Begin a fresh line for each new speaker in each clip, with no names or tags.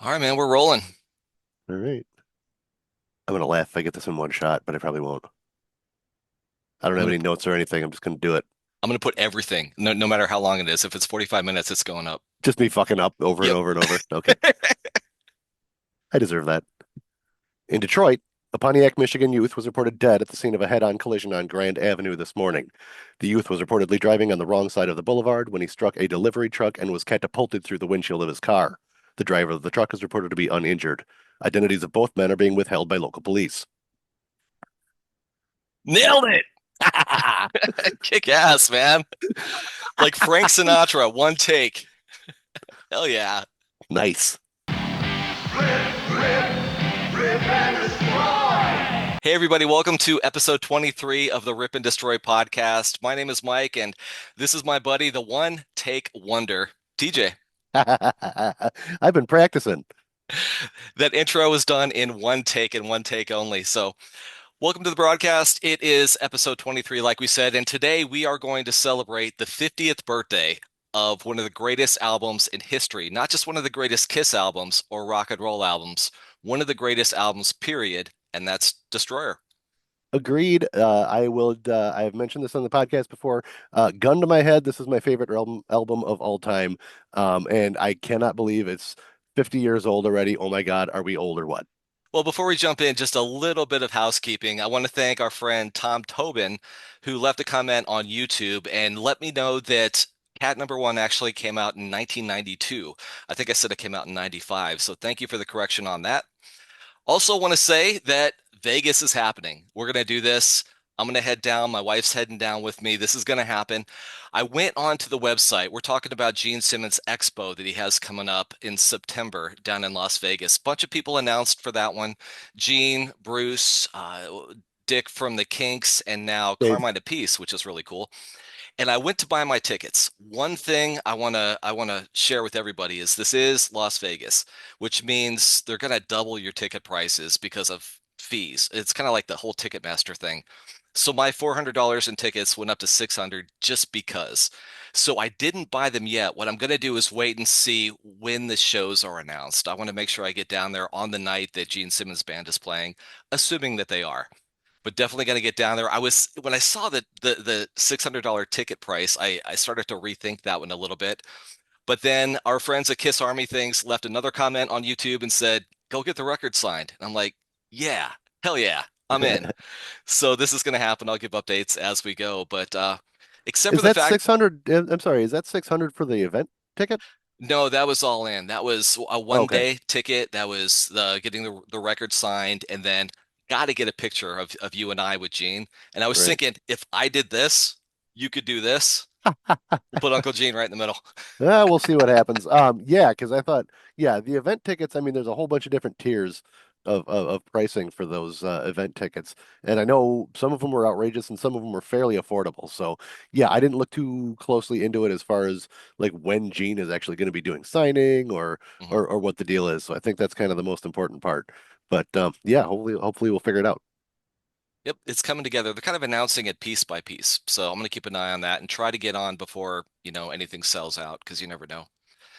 All right, man, we're rolling.
All right. I'm gonna laugh if I get this in one shot, but I probably won't. I don't
I'm
have
gonna
any notes or anything. I'm just gonna do it.
I'm gonna put everything, no matter how long it is. If it's 45 minutes, it's going up.
Just me fucking up over and
Yep.
over and over. Okay. I deserve that. In Detroit, a Pontiac, Michigan youth was reported dead at the scene of a head-on collision on Grand Avenue this morning. The youth was reportedly driving on the wrong side of the boulevard when he struck a delivery truck and was catapulted through the windshield of his car. The driver of the truck is reported to be uninjured. Identities of both men are being withheld by local police.
Nailed it. Kick ass, man. Like Frank Sinatra, one take. Hell yeah.
Nice.
Rip and destroy!
Hey, everybody, welcome to episode 23 of the Rip and Destroy podcast. My name is Mike, and this is my buddy, the one take wonder, TJ.
I've been practicing.
That intro was done in one take and one take only. So, welcome to the broadcast. It is episode 23, like we said, and today we are going to celebrate the 50th birthday of one of the greatest albums in history. Not just one of the greatest Kiss albums or rock and roll albums, one of the greatest albums, period, and that's Destroyer.
Agreed. I have mentioned this on the podcast before. Gun to my head, this is my favorite album of all time. And I cannot believe it's 50 years old already. Oh my God, are we old or what?
Well, before we jump in, just a little bit of housekeeping. I want to thank our friend Tom Tobin, who left a comment on YouTube and let me know that Cat number one actually came out in 1992. I think I said it came out in 95. So thank you for the correction on that. Also, want to say that Vegas is happening. We're going to do this. I'm going to head down. My wife's heading down with me. This is going to happen. I went onto the website. We're talking about Gene Simmons Expo that he has coming up in September down in Las Vegas. Bunch of people announced for that one. Gene, Bruce, Dick from the Kinks, and now
Dave,
Carmine Peace, which is really cool. And I went to buy my tickets. One thing I want to share with everybody is this is Las Vegas, which means they're going to double your ticket prices because of fees. It's kind of like the whole Ticketmaster thing. So my $400 in tickets went up to 600 just because. So I didn't buy them yet. What I'm going to do is wait and see when the shows are announced. I want to make sure I get down there on the night that Gene Simmons Band is playing, assuming that they are, but definitely going to get down there. I was when I saw the $600 ticket price, I started to rethink that one a little bit. But then our friends at Kiss Army Things left another comment on YouTube and said, "Go get the record signed." And I'm like, "Yeah, hell yeah, I'm in." So this is going to happen. I'll give updates as we go. But except
is
for the
that
fact,
600? I'm sorry, is that 600 for the event ticket?
no, that was all in. That was a one
Okay,
day ticket. That was the getting the record signed, and then got to get a picture of you and I with Gene. And I was
right.
thinking, if I did this, you could do this. We'll put Uncle Gene right in the middle.
We'll see what happens. Yeah, because I thought, yeah, the event tickets. I mean, there's a whole bunch of different tiers of pricing for those event tickets, and I know some of them were outrageous and some of them were fairly affordable. So, yeah, I didn't look too closely into it as far as like when Gene is actually going to be doing signing or
Mhm.
or what the deal is. So I think that's kind of the most important part. But yeah, hopefully we'll figure it out.
Yep, it's coming together. They're kind of announcing it piece by piece. So I'm going to keep an eye on that and try to get on before, anything sells out because you never know.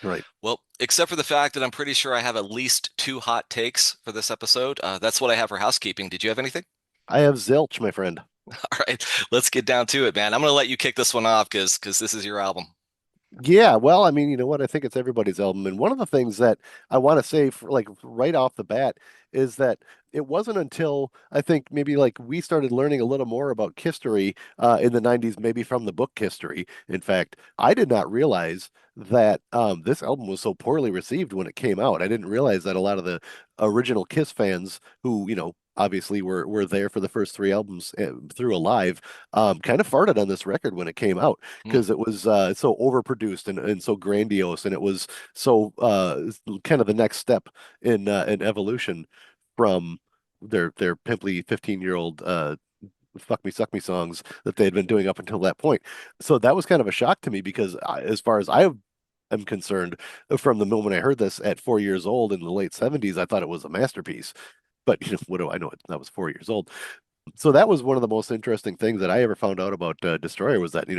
Right.
Well, except for the fact that I'm pretty sure I have at least two hot takes for this episode. That's what I have for housekeeping. Did you have anything?
I have zilch, my friend.
All right, let's get down to it, man. I'm going to let you kick this one off because this is your album.
Yeah, well, I mean, you know what? I think it's everybody's album. And one of the things that I want to say for like right off the bat is that it wasn't until I think maybe like we started learning a little more about history in the 90s, maybe from the book history. In fact, I did not realize that this album was so poorly received when it came out. I didn't realize that a lot of the original Kiss fans who, obviously were there for the first three albums through Alive, kind of farted on this record when it came out
Mm.
because it was so overproduced and so grandiose, and it was so kind of the next step in evolution from their pimply 15-year-old fuck me suck me songs that they had been doing up until that point. So that was kind of a shock to me because as far as I am concerned, from the moment I heard this at 4 years old in the late 70s, I thought it was a masterpiece. But what do I know? I was 4 years old. So that was one of the most interesting things that I ever found out about Destroyer was that,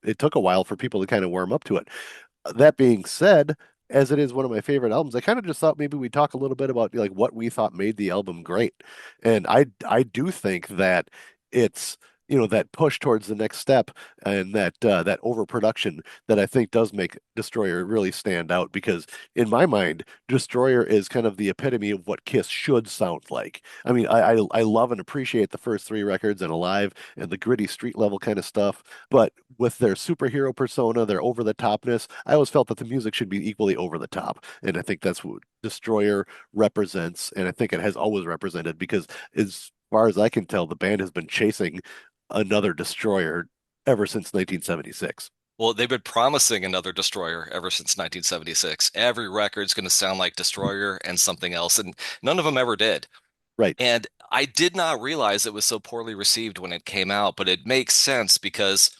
it took a while for people to kind of warm up to it. That being said, as it is one of my favorite albums, I kind of just thought maybe we'd talk a little bit about like what we thought made the album great. And I do think that it's that push towards the next step and that overproduction that I think does make Destroyer really stand out because in my mind, Destroyer is kind of the epitome of what Kiss should sound like. I mean, I love and appreciate the first three records and Alive and the gritty street level kind of stuff, but with their superhero persona, their over the topness, I always felt that the music should be equally over the top. And I think that's what Destroyer represents. And I think it has always represented because, as far as I can tell, the band has been chasing another Destroyer ever since 1976.
Well, they've been promising another Destroyer ever since 1976. Every record's going to sound like Destroyer and something else, and none of them ever did.
Right.
And I did not realize it was so poorly received when it came out, but it makes sense because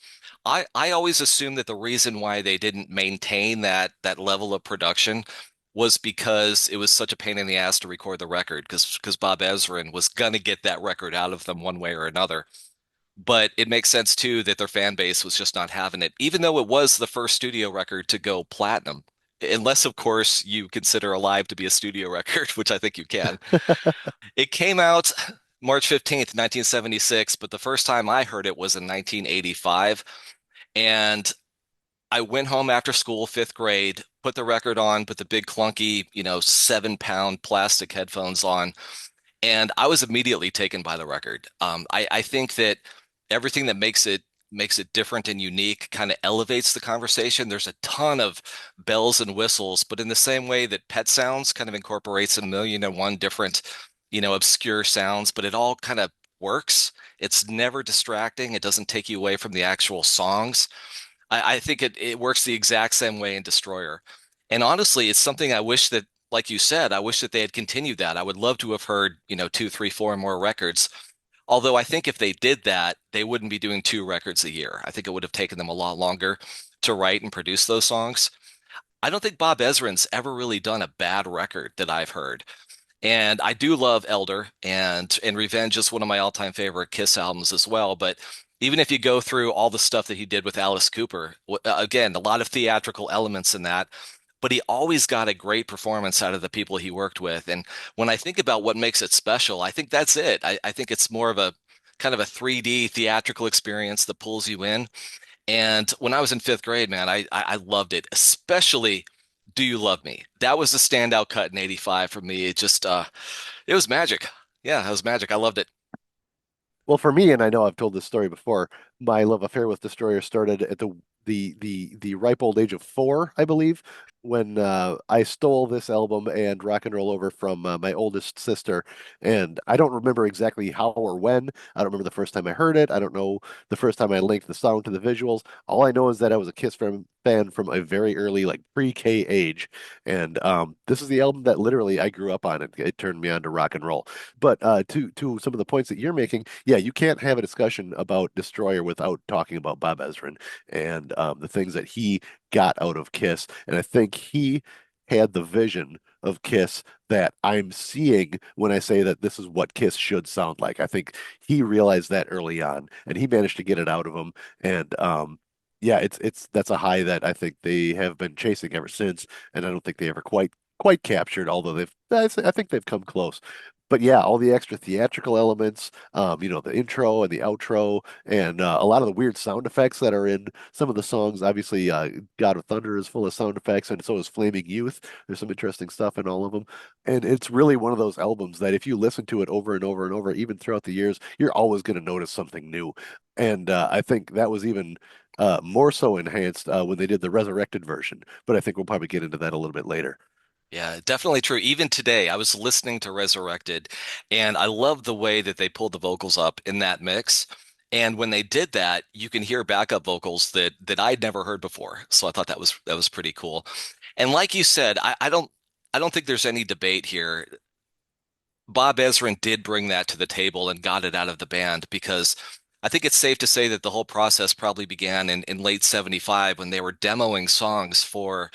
I always assumed that the reason why they didn't maintain that level of production was because it was such a pain in the ass to record the record because Bob Ezrin was gonna get that record out of them one way or another. But it makes sense too that their fan base was just not having it, even though it was the first studio record to go platinum. Unless, of course, you consider Alive to be a studio record, which I think you can. It came out March 15th, 1976, but the first time I heard it was in 1985. And I went home after school, fifth grade, put the record on, put the big clunky, 7 pound plastic headphones on, and I was immediately taken by the record. I think that everything that makes it different and unique kind of elevates the conversation. There's a ton of bells and whistles, but in the same way that Pet Sounds kind of incorporates a million and one different, obscure sounds, but it all kind of works. It's never distracting. It doesn't take you away from the actual songs. I think it works the exact same way in Destroyer. And honestly, it's something I wish that, like you said, I wish that they had continued that. I would love to have heard, two, three, four more records. Although I think if they did that, they wouldn't be doing two records a year. I think it would have taken them a lot longer to write and produce those songs. I don't think Bob Ezrin's ever really done a bad record that I've heard. And I do love Elder and Revenge is one of my all-time favorite Kiss albums as well. But even if you go through all the stuff that he did with Alice Cooper, again, a lot of theatrical elements in that, but he always got a great performance out of the people he worked with. And when I think about what makes it special, I think that's it. I think it's more of a kind of a 3D theatrical experience that pulls you in. And when I was in fifth grade, man, I loved it, especially Do You Love Me? That was the standout cut in '85 for me. It was magic. Yeah, it was magic. I loved it.
Well, for me, and I know I've told this story before, my love affair with Destroyer started at the ripe old age of 4, I believe, when I stole this album and Rock and Roll Over from my oldest sister. And I don't remember exactly how or when. I don't remember the first time I heard it. I don't know the first time I linked the sound to the visuals. All I know is that I was a fan from a very early, like pre-K age. And this is the album that literally I grew up on. It turned me on to rock and roll. But to some of the points that you're making, yeah, you can't have a discussion about Destroyer without talking about Bob Ezrin and the things that he got out of Kiss. And I think he had the vision of Kiss that I'm seeing when I say that this is what Kiss should sound like. I think he realized that early on, and he managed to get it out of him. And yeah, it's that's a high that I think they have been chasing ever since, and I don't think they ever quite captured, although I think they've come close. But yeah, all the extra theatrical elements, the intro and the outro, and a lot of the weird sound effects that are in some of the songs. Obviously, God of Thunder is full of sound effects, and so is Flaming Youth. There's some interesting stuff in all of them. And it's really one of those albums that if you listen to it over and over and over, even throughout the years, you're always going to notice something new. And I think that was even more so enhanced when they did the resurrected version. But I think we'll probably get into that a little bit later.
Yeah, definitely true. Even today, I was listening to Resurrected, and I love the way that they pulled the vocals up in that mix. And when they did that, you can hear backup vocals that I'd never heard before. So I thought that was pretty cool. And like you said, I don't think there's any debate here. Bob Ezrin did bring that to the table and got it out of the band because I think it's safe to say that the whole process probably began in late '75 when they were demoing songs for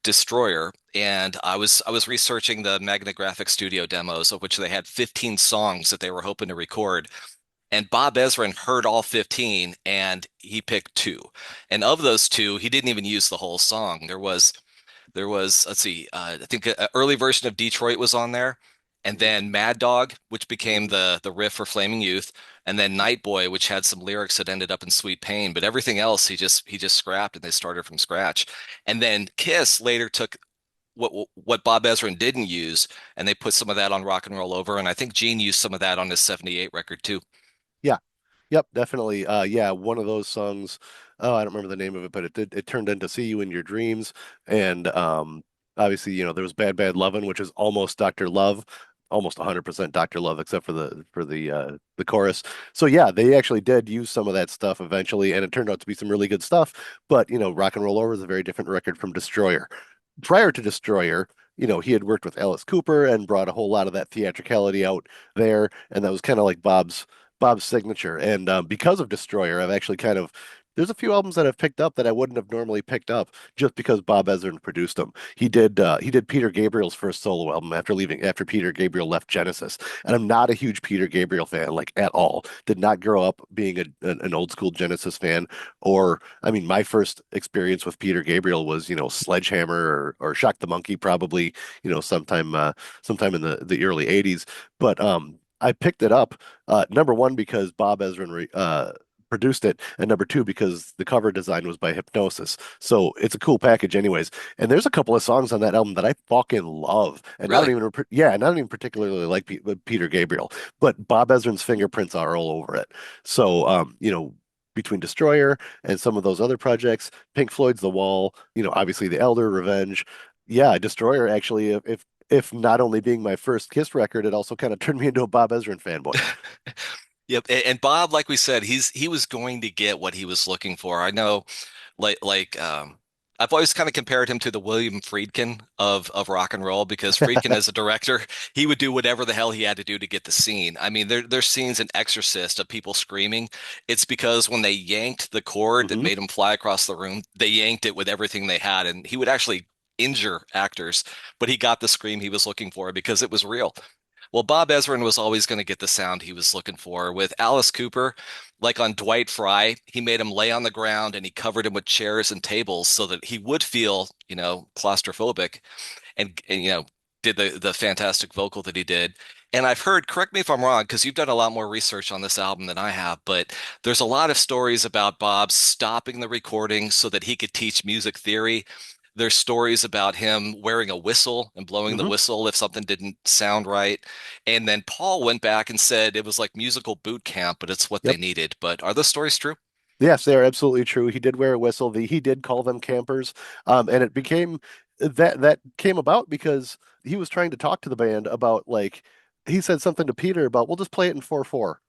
Destroyer. And I was researching the Magna Graphics Studio demos, of which they had 15 songs that they were hoping to record. And Bob Ezrin heard all 15 and he picked two. And of those two, he didn't even use the whole song. There was There was, let's see, I think an early version of Detroit was on there, and then Mad Dog, which became
Mhm.
the riff for Flaming Youth, and then Night Boy, which had some lyrics that ended up in Sweet Pain, but everything else he just scrapped and they started from scratch. And then Kiss later took what Bob Ezrin didn't use, and they put some of that on Rock and Roll Over, and I think Gene used some of that on his '78 record too.
Yeah. Yep, definitely. Yeah, one of those songs. Oh, I don't remember the name of it, but it turned into "See You in Your Dreams," and obviously, there was "Bad Bad Lovin'," which is almost Dr. Love, almost 100% Dr. Love, except for the chorus. So yeah, they actually did use some of that stuff eventually, and it turned out to be some really good stuff. But "Rock and Roll Over" is a very different record from Destroyer. Prior to Destroyer, he had worked with Alice Cooper and brought a whole lot of that theatricality out there, and that was kind of like Bob's signature. And because of Destroyer, I've actually kind of there's a few albums that I've picked up that I wouldn't have normally picked up just because Bob Ezrin produced them. He did Peter Gabriel's first solo album after Peter Gabriel left Genesis, and I'm not a huge Peter Gabriel fan like at all. Did not grow up being an old school Genesis fan, or I mean, my first experience with Peter Gabriel was Sledgehammer or Shock the Monkey, probably sometime in the early '80s. But I picked it up number one because Bob Ezrin produced it, and number two because the cover design was by Hypnosis. So it's a cool package, anyways. And there's a couple of songs on that album that I fucking love, and
Really?
yeah, and I don't even particularly like Peter Gabriel, but Bob Ezrin's fingerprints are all over it. So between Destroyer and some of those other projects, Pink Floyd's The Wall, obviously The Elder, Revenge. Yeah, Destroyer actually, if not only being my first Kiss record, it also kind of turned me into a Bob Ezrin fanboy.
Yep. And Bob, like we said, he was going to get what he was looking for. I know, I've always kind of compared him to the William Friedkin of rock and roll because Friedkin, as a director, he would do whatever the hell he had to do to get the scene. I mean, there's scenes in Exorcist of people screaming. It's because when they yanked the cord that
Hmm.
made him fly across the room, they yanked it with everything they had, and he would actually injure actors, but he got the scream he was looking for because it was real. Well, Bob Ezrin was always going to get the sound he was looking for. With Alice Cooper, like on Dwight Fry, he made him lay on the ground and he covered him with chairs and tables so that he would feel, claustrophobic and did the fantastic vocal that he did. And I've heard, correct me if I'm wrong, because you've done a lot more research on this album than I have, but there's a lot of stories about Bob stopping the recording so that he could teach music theory. There's stories about him wearing a whistle and blowing the
Hmm.
whistle if something didn't sound right. And then Paul went back and said it was like musical boot camp, but it's what they
Yep.
needed. But are those stories true?
Yes, they are absolutely true. He did wear a whistle. He did call them campers, and it became that came about because he was trying to talk to the band about like he said something to Peter about we'll just play it in 4/4,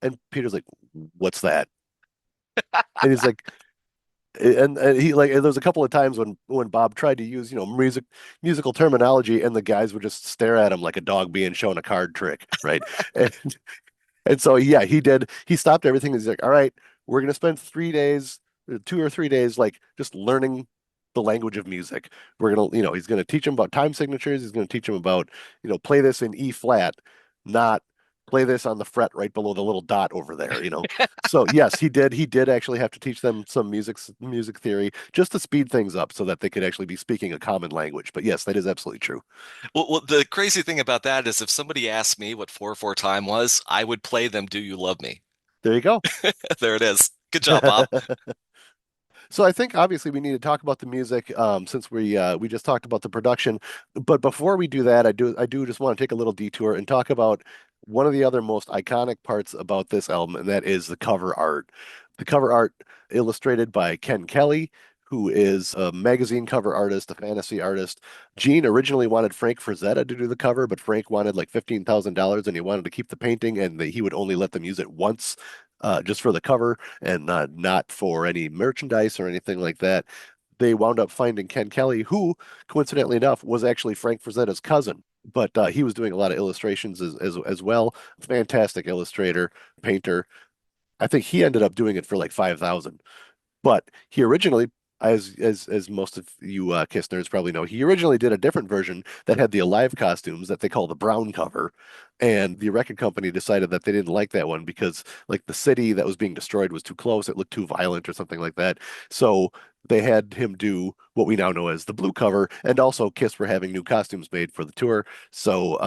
and Peter's like, "What's that?" And he's like, and he like and there was a couple of times when Bob tried to use musical terminology, and the guys would just stare at him like a dog being shown a card trick, right? And And so, yeah, he did. He stopped everything. He's like, all right, we're going to spend 3 days, 2 or 3 days, like just learning the language of music. We're going to, he's going to teach him about time signatures. He's going to teach him about, play this in E flat, not play this on the fret right below the little dot over there. So yes, he did. He did actually have to teach them some music theory just to speed things up so that they could actually be speaking a common language. But yes, that is absolutely true.
Well, the crazy thing about that is if somebody asked me what 4/4 time was, I would play them Do You Love Me?
There you go.
There it is. Good job, Bob.
So I think obviously we need to talk about the music since we just talked about the production. But before we do that, I do just want to take a little detour and talk about one of the other most iconic parts about this album, and that is the cover art. The cover art illustrated by Ken Kelly, who is a magazine cover artist, a fantasy artist. Gene originally wanted Frank Frazetta to do the cover, but Frank wanted like $15,000 and he wanted to keep the painting and he would only let them use it once. Just for the cover and not for any merchandise or anything like that. They wound up finding Ken Kelly, who, coincidentally enough, was actually Frank Frazetta's cousin. But he was doing a lot of illustrations as well. Fantastic illustrator, painter. I think he ended up doing it for like 5,000. But he originally as most of you Kiss nerds probably know, he originally did a different version that had the Alive costumes that they call the brown cover, and the record company decided that they didn't like that one because like the city that was being destroyed was too close, it looked too violent or something like that. So they had him do what we now know as the blue cover, and also Kiss were having new costumes made for the tour. So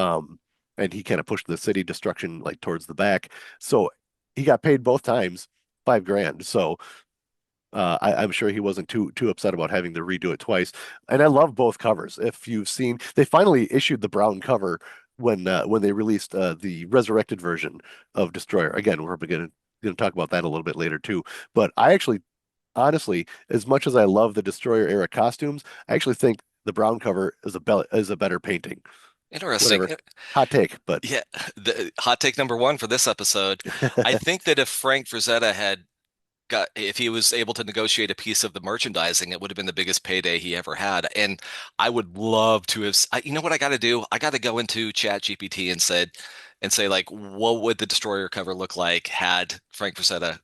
and he kind of pushed the city destruction like towards the back. So he got paid both times 5 grand. So I'm sure he wasn't too upset about having to redo it twice. And I love both covers. If you've seen, they finally issued the brown cover when they released the resurrected version of Destroyer. Again, we're going to talk about that a little bit later too. But I actually, honestly, as much as I love the Destroyer era costumes, I actually think the brown cover is a better painting.
Interesting.
Whatever, hot take, but
Yeah, the hot take number one for this episode. I think that if Frank Frazetta had if he was able to negotiate a piece of the merchandising, it would have been the biggest payday he ever had. And I would love to have, you know what I got to do? I got to go into Chat GPT and say like, what would the Destroyer cover look like had Frank Frazetta,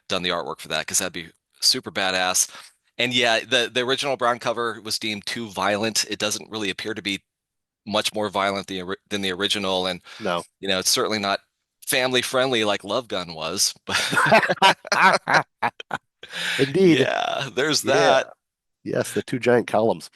done the artwork for that? Because that'd be super badass. And yeah, the original Brown cover was deemed too violent. It doesn't really appear to be much more violent than the original, and
no.
it's certainly not family friendly like Love Gun was. But
Indeed.
yeah, there's
Yeah.
that.
Yes, the two giant columns.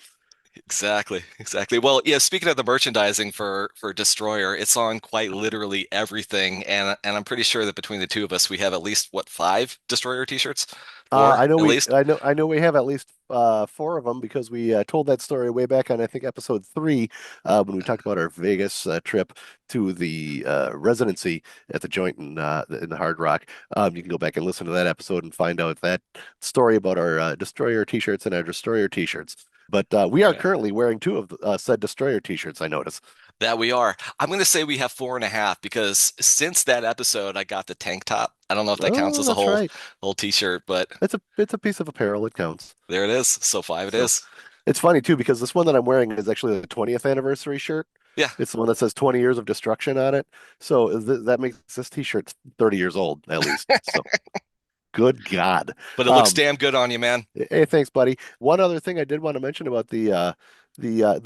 Exactly, exactly. Well, yeah, speaking of the merchandising for Destroyer, it's on quite literally everything, and I'm pretty sure that between the two of us, we have at least what, 5 Destroyer t-shirts? Four at least.
I know we have at least 4 of them because we told that story way back on I think episode 3 when we talked about our Vegas trip to the residency at the joint in the Hard Rock. You can go back and listen to that episode and find out that story about our Destroyer T-shirts and our Destroyer T-shirts. But we
Oh
are
yeah.
currently wearing 2 of said Destroyer T-shirts. I notice.
That we are. I'm going to say we have 4.5 because since that episode, I got the tank top. I don't know if that counts
Oh,
as a
that's right.
whole t-shirt, but
It's a piece of apparel. It counts.
there it is. So 5 it
So.
is.
It's funny too because this one that I'm wearing is actually the 20th anniversary shirt.
Yeah,
It's the one that says 20 years of destruction on it. So that makes this t-shirt 30 years old at least. So good God.
but it looks
Um,
damn good on you, man.
Hey, thanks, buddy. One other thing I did want to mention about the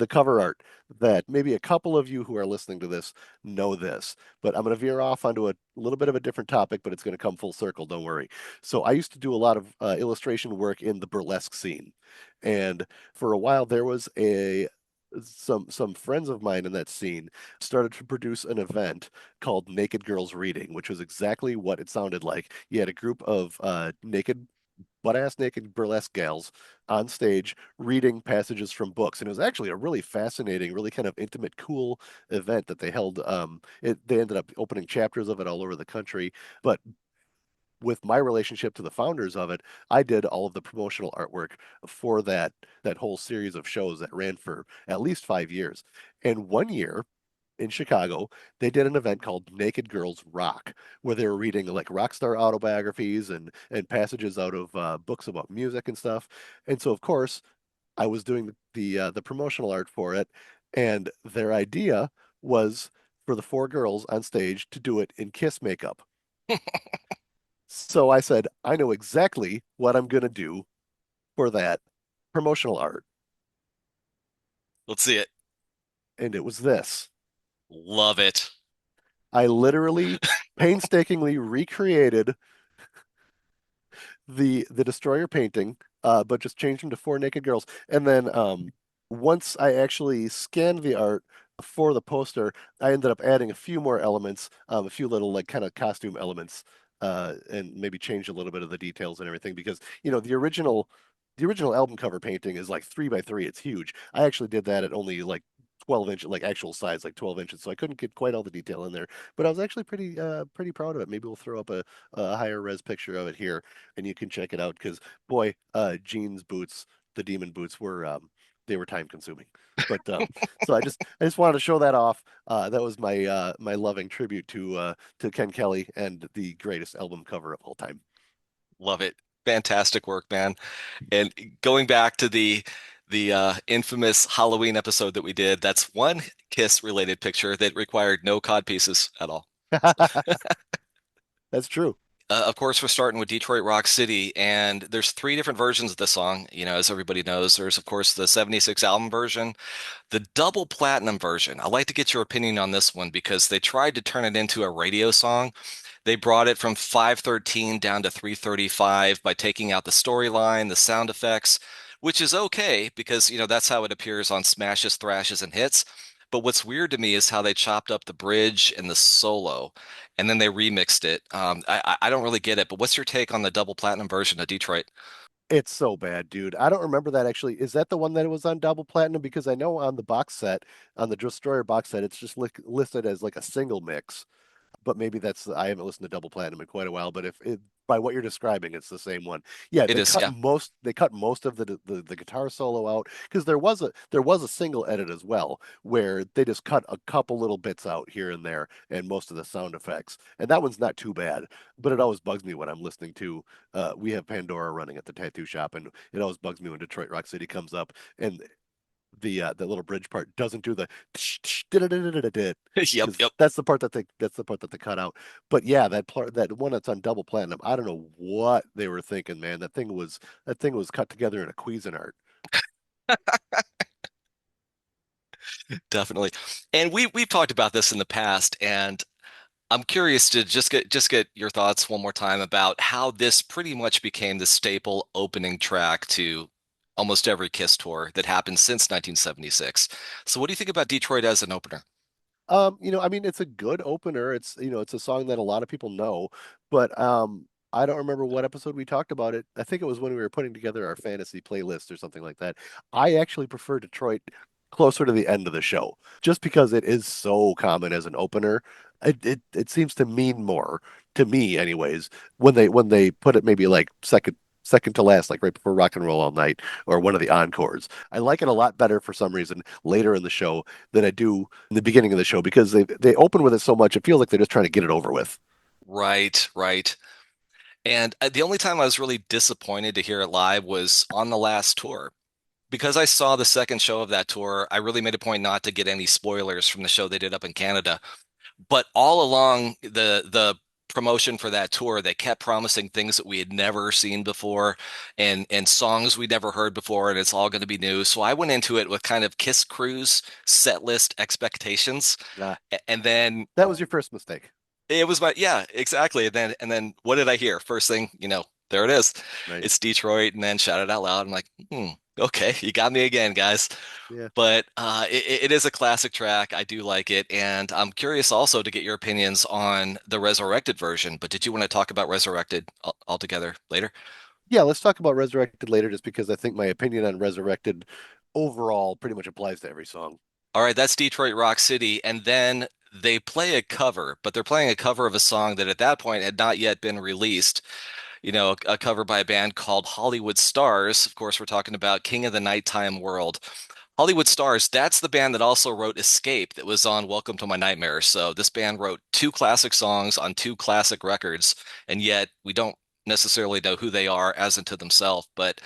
cover art that maybe a couple of you who are listening to this know this, but I'm going to veer off onto a little bit of a different topic, but it's going to come full circle. Don't worry. So I used to do a lot of illustration work in the burlesque scene, and for a while there was a some friends of mine in that scene started to produce an event called Naked Girls Reading, which was exactly what it sounded like. You had a group of naked butt-ass naked burlesque gals on stage reading passages from books. And it was actually a really fascinating, really kind of intimate, cool event that they held. They ended up opening chapters of it all over the country. But with my relationship to the founders of it, I did all of the promotional artwork for that whole series of shows that ran for at least 5 years. And one year in Chicago, they did an event called Naked Girls Rock, where they were reading like rock star autobiographies and passages out of books about music and stuff. And so, of course, I was doing the promotional art for it, and their idea was for the 4 girls on stage to do it in Kiss makeup. So I said, I know exactly what I'm gonna do for that promotional art,
Let's see it.
and it was this.
Love it.
I literally painstakingly recreated the destroyer painting, but just changed them to 4 naked girls. And then once I actually scanned the art for the poster, I ended up adding a few more elements, a few little like kind of costume elements, and maybe change a little bit of the details and everything because the original album cover painting is like 3 by 3. It's huge. I actually did that at only like 12 inch, like actual size, like 12 inches. So I couldn't get quite all the detail in there, but I was actually pretty proud of it. Maybe we'll throw up a higher res picture of it here and you can check it out because boy, Jean's boots, the demon boots they were time consuming. But so I just wanted to show that off. That was my loving tribute to Ken Kelly and the greatest album cover of all time.
Love it. Fantastic work, man. And going back to the infamous Halloween episode that we did, that's one Kiss related picture that required no cod pieces at all.
That's true.
Of course, we're starting with Detroit Rock City, and there's three different versions of the song. As everybody knows, there's of course the '76 album version, the double platinum version. I'd like to get your opinion on this one because they tried to turn it into a radio song. They brought it from 513 down to 335 by taking out the storyline, the sound effects, which is okay because, that's how it appears on smashes, thrashes, and hits. But what's weird to me is how they chopped up the bridge and the solo, and then they remixed it. I don't really get it, but what's your take on the double platinum version of Detroit?
It's so bad, dude. I don't remember that actually. Is that the one that was on double platinum? Because I know on the box set, on the Destroyer box set, it's just listed as like a single mix. But maybe that's I haven't listened to Double Platinum in quite a while. But if it, by what you're describing, it's the same one. Yeah,
It is, yeah.
they cut most of the guitar solo out because there was a single edit as well where they just cut a couple little bits out here and there and most of the sound effects. And that one's not too bad. But it always bugs me when I'm listening to we have Pandora running at the tattoo shop, and it always bugs me when Detroit Rock City comes up and the little bridge part doesn't do the
Yep,
because
yep.
that's the part that they cut out. But yeah, that one that's on double platinum, I don't know what they were thinking, man. That thing was cut together in a Cuisinart.
Definitely. And we've talked about this in the past, and I'm curious to just get your thoughts one more time about how this pretty much became the staple opening track to almost every Kiss tour that happened since 1976. So what do you think about Detroit as an opener?
I mean, it's a good opener. It's a song that a lot of people know, but I don't remember what episode we talked about it. I think it was when we were putting together our fantasy playlist or something like that. I actually prefer Detroit closer to the end of the show, just because it is so common as an opener. It seems to mean more to me, anyways, when they put it maybe like second to last, like right before Rock and Roll All Night or one of the encores. I like it a lot better for some reason later in the show than I do in the beginning of the show because they open with it so much. It feels like they're just trying to get it over with.
Right, right. And the only time I was really disappointed to hear it live was on the last tour. Because I saw the second show of that tour, I really made a point not to get any spoilers from the show they did up in Canada. But all along the promotion for that tour, they kept promising things that we had never seen before and songs we'd never heard before, and it's all going to be new. So I went into it with kind of Kiss Cruise set list expectations.
Uh,
And then
that was your first mistake,
it was yeah, exactly. And then what did I hear? First thing, there it is.
right?
It's Detroit, and then shout it out loud. I'm like, okay, you got me again, guys.
Yeah.
But it is a classic track. I do like it, and I'm curious also to get your opinions on the Resurrected version. But did you want to talk about Resurrected altogether later?
Yeah, let's talk about Resurrected later just because I think my opinion on Resurrected overall pretty much applies to every song.
All right, that's Detroit Rock City, and then they play a cover, but they're playing a cover of a song that at that point had not yet been released. A cover by a band called Hollywood Stars. Of course, we're talking about King of the Nighttime World. Hollywood Stars, that's the band that also wrote Escape that was on Welcome to My Nightmare. So this band wrote two classic songs on two classic records, and yet we don't necessarily know who they are as into themselves. But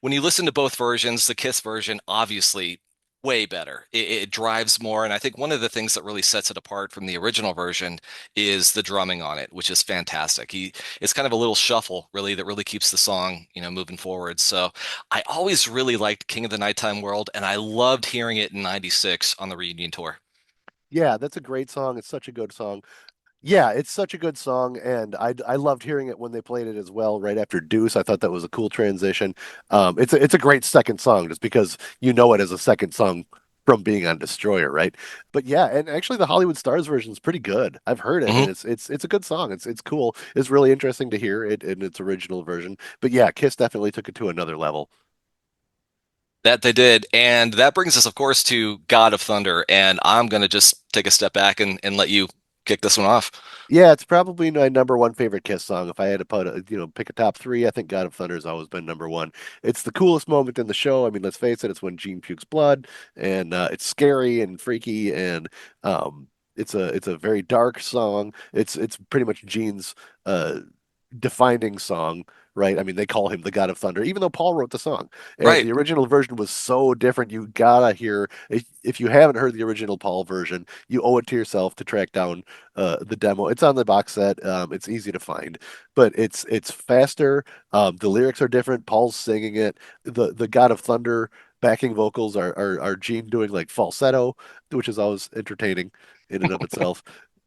when you listen to both versions, the Kiss version, obviously way better. It drives more. And I think one of the things that really sets it apart from the original version is the drumming on it, which is fantastic. It's kind of a little shuffle, really, that really keeps the song, moving forward. So I always really liked King of the Nighttime World, and I loved hearing it in '96 on the reunion tour.
Yeah, that's a great song. It's such a good song. Yeah, it's such a good song, and I loved hearing it when they played it as well, right after Deuce. I thought that was a cool transition. It's a great second song just because you know it as a second song from being on Destroyer, right? But yeah, and actually the Hollywood Stars version is pretty good. I've heard it,
Mhm.
and it's a good song. It's cool. It's really interesting to hear it in its original version. But yeah, Kiss definitely took it to another level.
That they did. And that brings us, of course, to God of Thunder. And I'm going to just take a step back and let you kick this one off.
Yeah, it's probably my number one favorite Kiss song. If I had to pick a top three, I think God of Thunder has always been number one. It's the coolest moment in the show. I mean, let's face it, it's when Gene pukes blood, and it's scary and freaky, and it's a very dark song. It's pretty much Gene's uh defining song, right? I mean, they call him the God of Thunder, even though Paul wrote the song. And
Right.
the original version was so different. You gotta hear, if you haven't heard the original Paul version, you owe it to yourself to track down the demo. It's on the box set. It's easy to find, but it's faster. The lyrics are different. Paul's singing it. The God of Thunder backing vocals are Gene doing like falsetto, which is always entertaining in and of itself.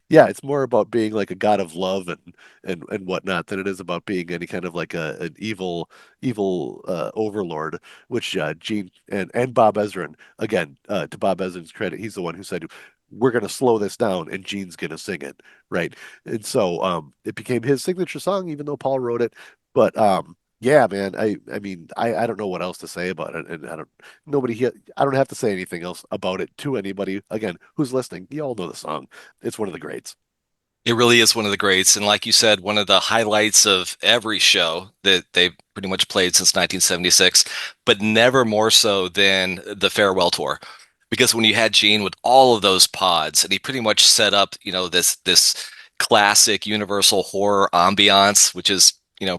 Yeah, it's more about being like a god of love and whatnot than it is about being any kind of like an evil overlord. Which Gene and Bob Ezrin, again, to Bob Ezrin's credit, he's the one who said we're going to slow this down and Gene's going to sing it, right? And so it became his signature song, even though Paul wrote it. But yeah, man, I mean, I don't know what else to say about it, and nobody here, I don't have to say anything else about it to anybody. Again, who's listening? You all know the song. It's one of the greats.
It really is one of the greats. And like you said, one of the highlights of every show that they've pretty much played since 1976, but never more so than the farewell tour. Because when you had Gene with all of those pods, and he pretty much set up, this classic universal horror ambiance, which is,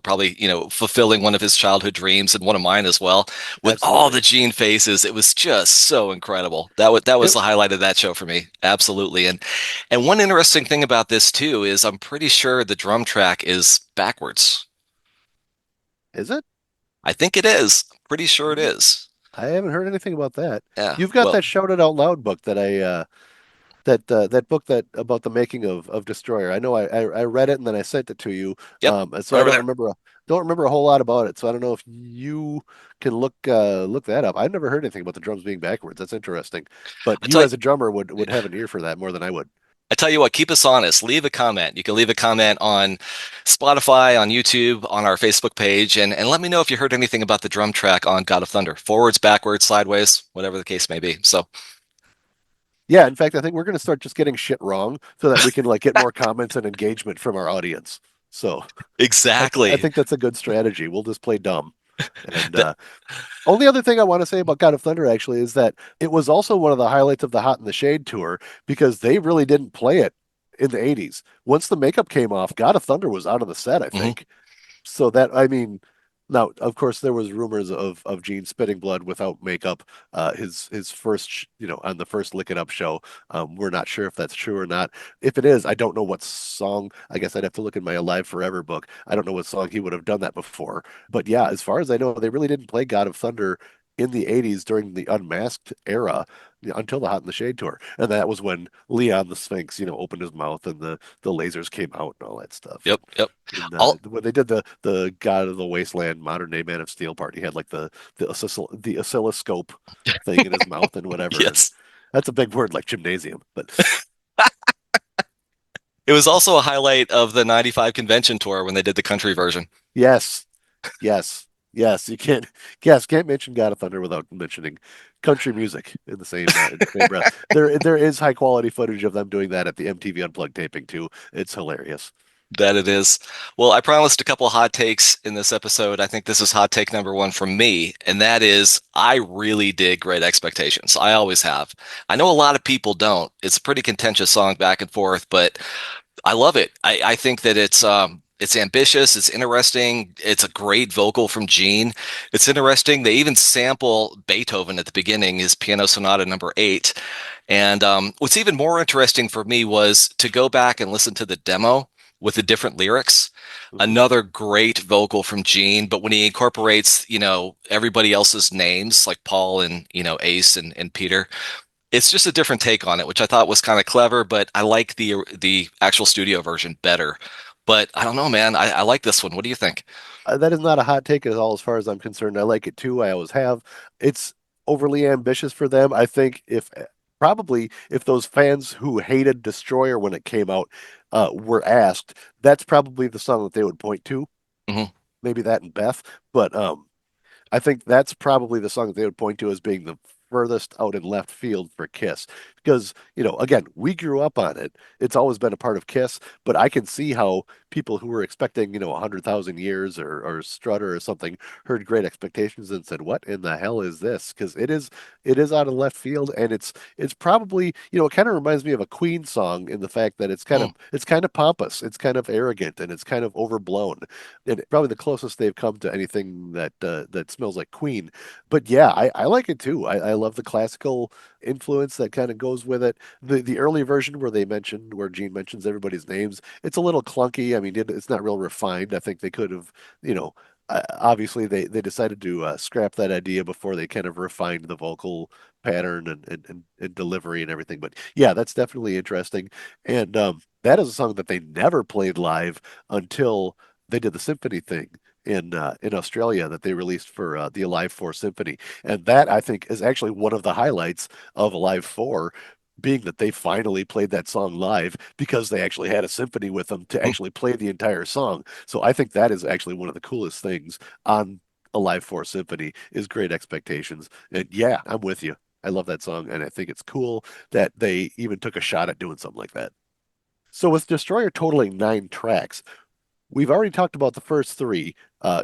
probably, fulfilling one of his childhood dreams and one of mine as well, with all
Absolutely.
the Gene faces. It was just so incredible. That was
It,
the highlight of that show for me. Absolutely. And one interesting thing about this too is I'm pretty sure the drum track is backwards.
is it?
I think it is. Pretty sure it
Hmm.
is.
I haven't heard anything about that.
Yeah.
You've got
Well,
that Shout It Out Loud book that that book that about the making of Destroyer. I know I read it and then I sent it to you.
yep,
And so
right
I
over there.
don't remember a whole lot about it. So I don't know if you can look that up. I've never heard anything about the drums being backwards. That's interesting. But
I
you
tell you,
as a drummer would have an ear for that more than I would.
I tell you what, keep us honest. Leave a comment. You can leave a comment on Spotify, on YouTube, on our Facebook page, and let me know if you heard anything about the drum track on God of Thunder. Forwards, backwards, sideways, whatever the case may be. So
Yeah, in fact, I think we're going to start just getting shit wrong so that we can like get more comments and engagement from our audience. So I
exactly.
think that's a good strategy. We'll just play dumb. And
Th-
only other thing I want to say about God of Thunder actually is that it was also one of the highlights of the Hot in the Shade tour because they really didn't play it in the 80s. Once the makeup came off, God of Thunder was out of the set, I
mhm.
think. So that I mean, now of course there was rumors of Gene spitting blood without makeup. His first on the first Lick It Up show. We're not sure if that's true or not. If it is, I don't know what song. I guess I'd have to look in my Alive Forever book. I don't know what song he would have done that before. But yeah, as far as I know, they really didn't play God of Thunder in the 80s during the Unmasked era, until the Hot in the Shade tour. And that was when Leon the Sphinx, opened his mouth and the lasers came out and all that stuff.
Yep, yep.
And
All
when they did the God of the Wasteland modern day Man of Steel part, he had like the oscilloscope thing in his mouth and whatever. And
yes.
that's a big word like gymnasium. But
It was also a highlight of the 95 convention tour when they did the country version.
yes, yes, yes, can't mention God of Thunder without mentioning country music in the same breath. There is high quality footage of them doing that at the MTV Unplugged taping too. It's hilarious.
That it is. Well, I promised a couple of hot takes in this episode. I think this is hot take number one from me, and that is I really dig Great Expectations. I always have. I know a lot of people don't. It's a pretty contentious song back and forth, but I love it. I think that it's ambitious, it's interesting, it's a great vocal from Gene. It's interesting. They even sample Beethoven at the beginning, his piano sonata number 8. And what's even more interesting for me was to go back and listen to the demo with the different lyrics.
Mhm.
Another great vocal from Gene, but when he incorporates, everybody else's names like Paul and, Ace and Peter, it's just a different take on it, which I thought was kind of clever, but I like the actual studio version better. But I don't know, man. I like this one. What do you think?
That is not a hot take at all, as far as I'm concerned. I like it too. I always have. It's overly ambitious for them. I think if probably if those fans who hated Destroyer when it came out were asked, that's probably the song that they would point to.
Hmm.
Maybe that and Beth, but I think that's probably the song that they would point to as being the furthest out in left field for Kiss. because, again, we grew up on it. It's always been a part of Kiss, but I can see how people who were expecting, 100,000 years or Strutter or something heard Great Expectations and said, "What in the hell is this?" Because it is out of left field, and it's probably, it kind of reminds me of a Queen song in the fact that
Hmm.
it's kind of pompous, it's kind of arrogant, and it's kind of overblown, and probably the closest they've come to anything that smells like Queen. But yeah, I like it too. I love the classical influence that kind of goes with it. The early version where Gene mentions everybody's names, it's a little clunky. I mean, it's not real refined. I think they could have, you know. Obviously, they decided to scrap that idea before they kind of refined the vocal pattern and delivery and everything. But yeah, that's definitely interesting. And that is a song that they never played live until they did the symphony thing in Australia that they released for the Alive 4 Symphony. And that I think is actually one of the highlights of Alive 4, being that they finally played that song live because they actually had a symphony with them to actually play the entire song. So I think that is actually one of the coolest things on Alive 4 Symphony is Great Expectations. And yeah, I'm with you. I love that song, and I think it's cool that they even took a shot at doing something like that. So with Destroyer totaling 9 tracks, we've already talked about the first three,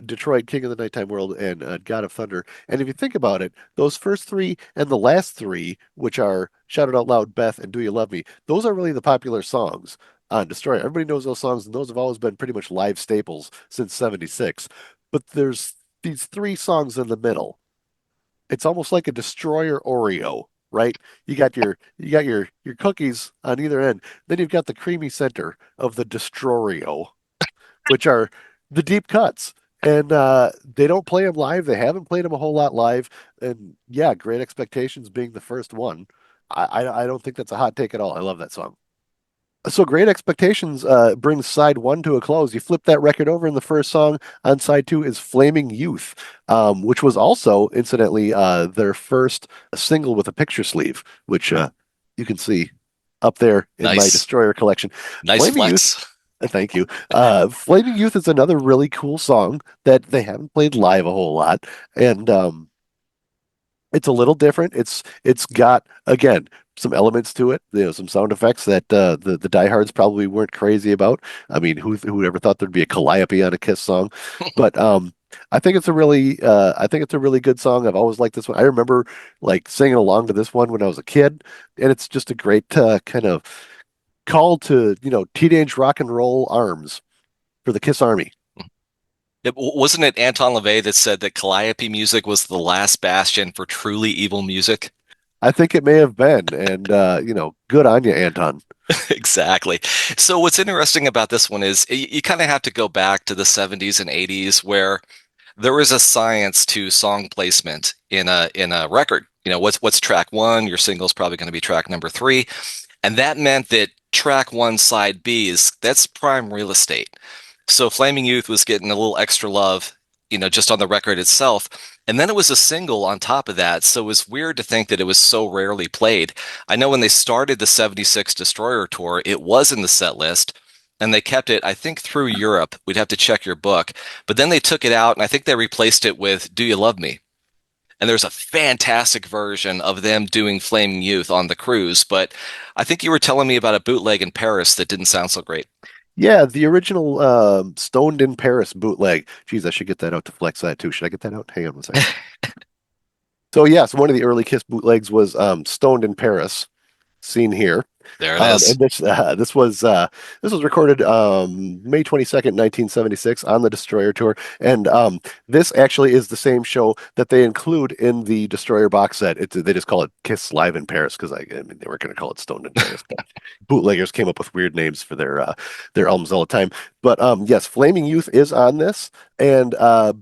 Detroit, King of the Nighttime World, and God of Thunder. And if you think about it, those first three and the last three, which are Shout It Out Loud, Beth, and Do You Love Me, those are really the popular songs on Destroyer. Everybody knows those songs, and those have always been pretty much live staples since '76. But there's these three songs in the middle. It's almost like a Destroyer Oreo, right? You got your cookies on either end. Then you've got the creamy center of the Destrorio, which are the deep cuts. And they don't play them live. They haven't played them a whole lot live. And yeah, Great Expectations being the first one. I don't think that's a hot take at all. I love that song. So Great Expectations brings side one to a close. You flip that record over, and the first song on side two is Flaming Youth, which was also, incidentally, their first single with a picture sleeve, which you can see up there in my
Nice.
Destroyer collection.
Nice
Flaming Youth.
flex.
Thank you. Flaming Youth is another really cool song that they haven't played live a whole lot, and it's a little different. It's got again some elements to it, some sound effects that the diehards probably weren't crazy about. I mean, who ever thought there'd be a calliope on a Kiss song? But I think it's a really good song. I've always liked this one. I remember like singing along to this one when I was a kid, and it's just a great kind of call to teenage rock and roll arms for the Kiss Army.
Wasn't it Anton LaVey that said that Calliope music was the last bastion for truly evil music?
I think it may have been, and good on you, Anton.
Exactly. So what's interesting about this one is you kind of have to go back to the 70s and 80s where there was a science to song placement in a record. What's track one? Your single's probably going to be track number three. And that meant that track one, side B that's prime real estate. So Flaming Youth was getting a little extra love, just on the record itself. And then it was a single on top of that. So it was weird to think that it was so rarely played. I know when they started the 76 Destroyer tour, it was in the set list and they kept it, I think, through Europe. We'd have to check your book. But then they took it out and I think they replaced it with Do You Love Me? And there's a fantastic version of them doing Flaming Youth on the cruise. But I think you were telling me about a bootleg in Paris that didn't sound so great.
Yeah, the original Stoned in Paris bootleg. Geez, I should get that out to flex that too. Should I get that out? Hang on one second. So yes, one of the early Kiss bootlegs was Stoned in Paris, seen here.
There it is.
And this was recorded May 22nd, 1976 on the Destroyer tour. And this actually is the same show that they include in the Destroyer box set. They just call it Kiss Live in Paris because I mean they weren't going to call it Stoned in Paris, but bootleggers came up with weird names for their albums all the time. But yes, Flaming Youth is on this, and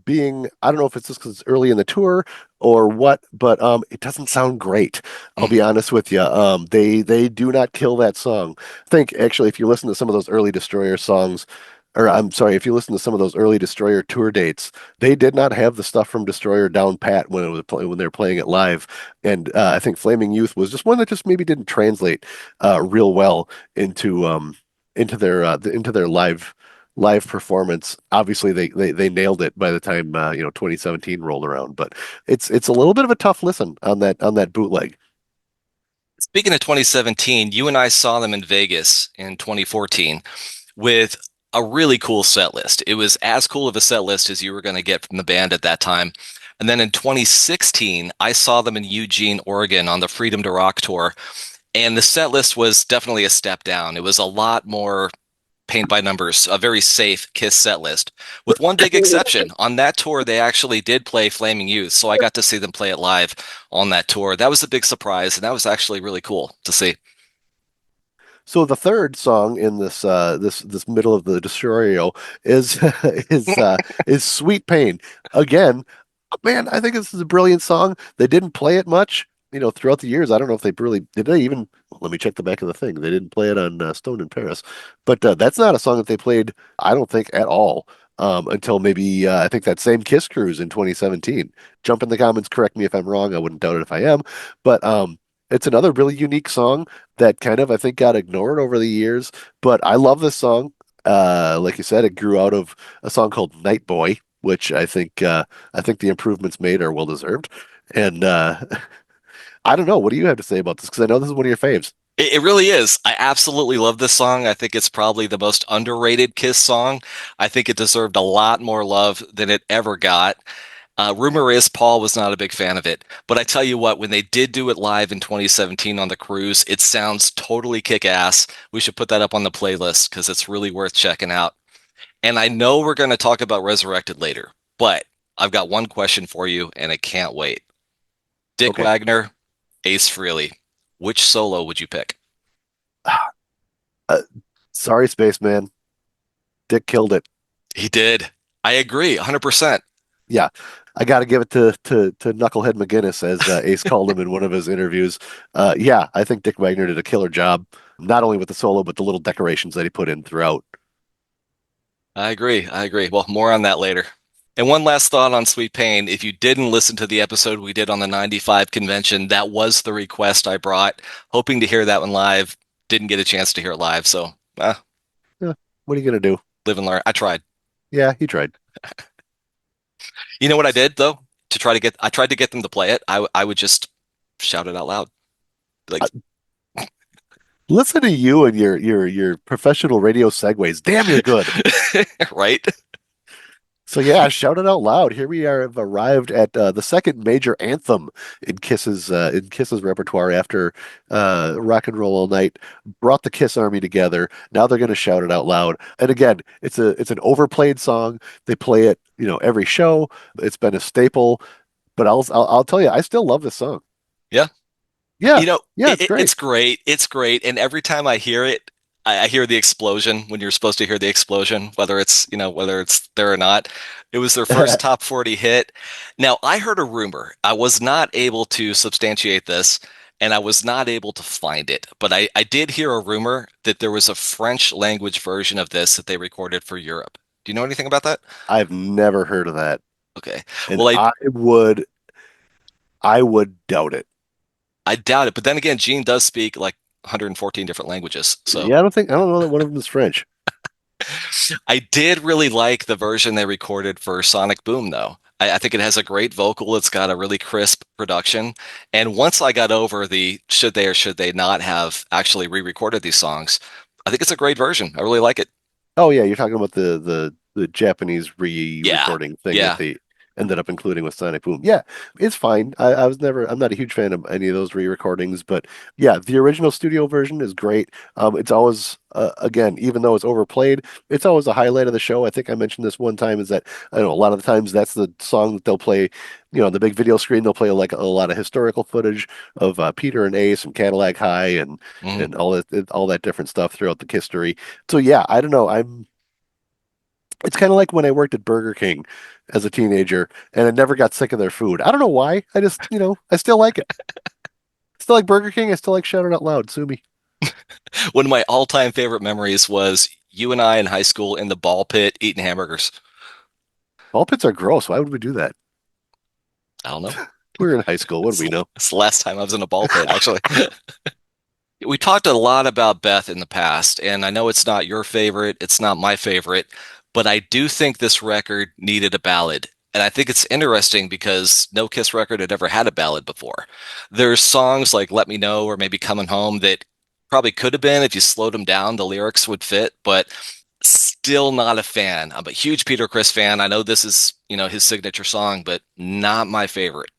being I don't know if it's just because it's early in the tour or what, but it doesn't sound great. I'll
Mm.
be honest with you. They do not kill that song. I think actually, if you listen to some of those early Destroyer songs, or I'm sorry, if you listen to some of those early Destroyer tour dates, they did not have the stuff from Destroyer down pat when they were playing it live. And I think Flaming Youth was just one that just maybe didn't translate real well into their live performance. Obviously, they nailed it by the time 2017 rolled around. But it's a little bit of a tough listen on that bootleg.
Speaking of 2017, you and I saw them in Vegas in 2014 with a really cool set list. It was as cool of a set list as you were going to get from the band at that time. And then in 2016, I saw them in Eugene, Oregon on the Freedom to Rock tour. And the set list was definitely a step down. It was a lot more paint by numbers, a very safe Kiss set list, with one big exception. On that tour, they actually did play Flaming Youth, so I got to see them play it live on that tour. That was a big surprise, and that was actually really cool to see.
So the third song in this middle of the Destroyo is is Sweet Pain. Again, man, I think this is a brilliant song. They didn't play it much, throughout the years. I don't know if they really did. They even let me check the back of the thing. They didn't play it on Stone in Paris, but that's not a song that they played. I don't think at all until maybe I think that same Kiss Cruise in 2017. Jump in the comments, correct me if I'm wrong. I wouldn't doubt it if I am, but it's another really unique song that kind of I think got ignored over the years. But I love this song. Like you said, it grew out of a song called Night Boy, which I think the improvements made are well deserved. And I don't know. What do you have to say about this? Because I know this is one of your faves.
It really is. I absolutely love this song. I think it's probably the most underrated Kiss song. I think it deserved a lot more love than it ever got. Rumor is Paul was not a big fan of it, but I tell you what, when they did do it live in 2017 on the cruise, it sounds totally kick-ass. We should put that up on the playlist because it's really worth checking out. And I know we're going to talk about Resurrected later, but I've got one question for you, and I can't wait. Dick
Okay.
Wagner, Ace Frehley, which solo would you pick?
Uh, sorry, Spaceman. Dick killed it.
He did. I agree, 100%.
Yeah, I got to give it to Knucklehead McGinnis, as Ace called him in one of his interviews. Yeah, I think Dick Wagner did a killer job, not only with the solo but the little decorations that he put in throughout.
I agree. I agree. Well, more on that later. And one last thought on Sweet Pain. If you didn't listen to the episode we did on the 95 convention, that was the request I brought, hoping to hear that one live. Didn't get a chance to hear it live, so
Yeah, what are you gonna do?
live and learn. I tried.
Yeah, he tried.
You know what I did though? I tried to get them to play it. I would just shout it out loud.
Uh,
Like,
Listen to you and your professional radio segues. Damn, you're good.
right?
So yeah, shout it out loud. Here we are, have arrived at the second major anthem in Kiss's repertoire after Rock and Roll All Night brought the Kiss Army together. Now they're going to shout it out loud. And again, it's an overplayed song. They play it, every show. It's been a staple. But I'll tell you, I still love this song.
Yeah.
Yeah,
You know,
yeah, it's great.
it's great. It's great. And every time I hear it, I hear the explosion when you're supposed to hear the explosion, whether it's there or not. It was their first top 40 hit. Now, I heard a rumor. I was not able to substantiate this, and I was not able to find it. But I did hear a rumor that there was a French language version of this that they recorded for Europe. Do you know anything about that?
I've never heard of that,
Okay.
and
Well,
I would doubt it.
I doubt it. But then again, Gene does speak like 114 different languages. So
Yeah, I don't know that one of them is French.
I did really like the version they recorded for Sonic Boom, though. I think it has a great vocal. It's got a really crisp production. And once I got over the should they or should they not have actually re-recorded these songs, I think it's a great version. I really like it.
Oh yeah, you're talking about the Japanese
Yeah.
re-recording thing that
Yeah.
they ended up including with Sonic Boom. Yeah, it's fine. I'm not a huge fan of any of those re-recordings, but yeah, the original studio version is great. It's always again, even though it's overplayed, it's always a highlight of the show. I think I mentioned this one time is that I don't know a lot of the times that's the song that they'll play. On the big video screen, they'll play like a lot of historical footage of Peter and Ace and Cadillac High
Mhm.
and all that different stuff throughout the history. So yeah, I don't know. It's kind of like when I worked at Burger King as a teenager and I never got sick of their food. I don't know why. I just, I still like it. Still like Burger King. I still like Shout It Out Loud. Sue me.
One of my all-time favorite memories was you and I in high school in the ball pit eating hamburgers.
Ball pits are gross. Why would we do that?
I don't know.
We were in high school. What do
It's,
we know?
it's the last time I was in a ball pit, actually. We talked a lot about Beth in the past, and I know it's not your favorite, it's not my favorite, but I do think this record needed a ballad. And I think it's interesting because no Kiss record had ever had a ballad before. There's songs like Let Me Know or maybe Coming Home that probably could have been if you slowed them down, the lyrics would fit, but still not a fan. I'm a huge Peter Criss fan. I know this is, his signature song, but not my favorite.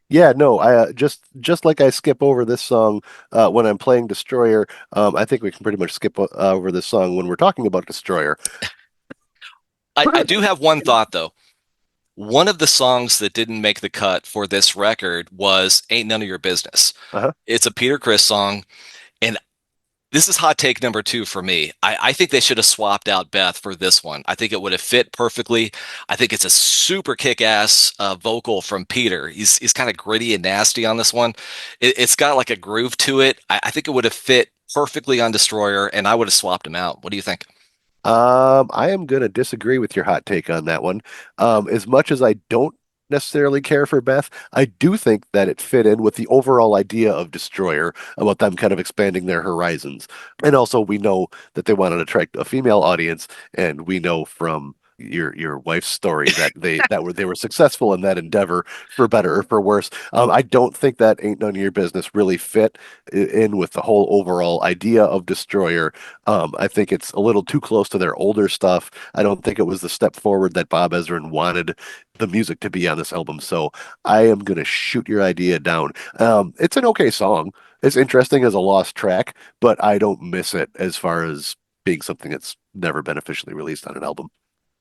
Yeah, no, I just like I skip over this song when I'm playing Destroyer. I think we can pretty much skip over this song when we're talking about Destroyer.
I do have one thought though. One of the songs that didn't make the cut for this record was Ain't None of Your Business.
Uh-huh.
It's a Peter Criss song, and this is hot take number two for me. I think they should have swapped out Beth for this one. I think it would have fit perfectly. I think it's a super kick-ass vocal from Peter. He's kind of gritty and nasty on this one. It's got like a groove to it. I think it would have fit perfectly on Destroyer, and I would have swapped him out. What do you think?
I am going to disagree with your hot take on that one. As much as I don't necessarily care for Beth, I do think that it fit in with the overall idea of Destroyer about them kind of expanding their horizons. And also, we know that they wanted to attract a female audience, and we know from your wife's story that they were successful in that endeavor for better or for worse. I don't think that Ain't None of Your Business really fit in with the whole overall idea of Destroyer. I think it's a little too close to their older stuff. I don't think it was the step forward that Bob Ezrin wanted the music to be on this album. So I am going to shoot your idea down. It's an okay song. It's interesting as a lost track, but I don't miss it as far as being something that's never been officially released on an album.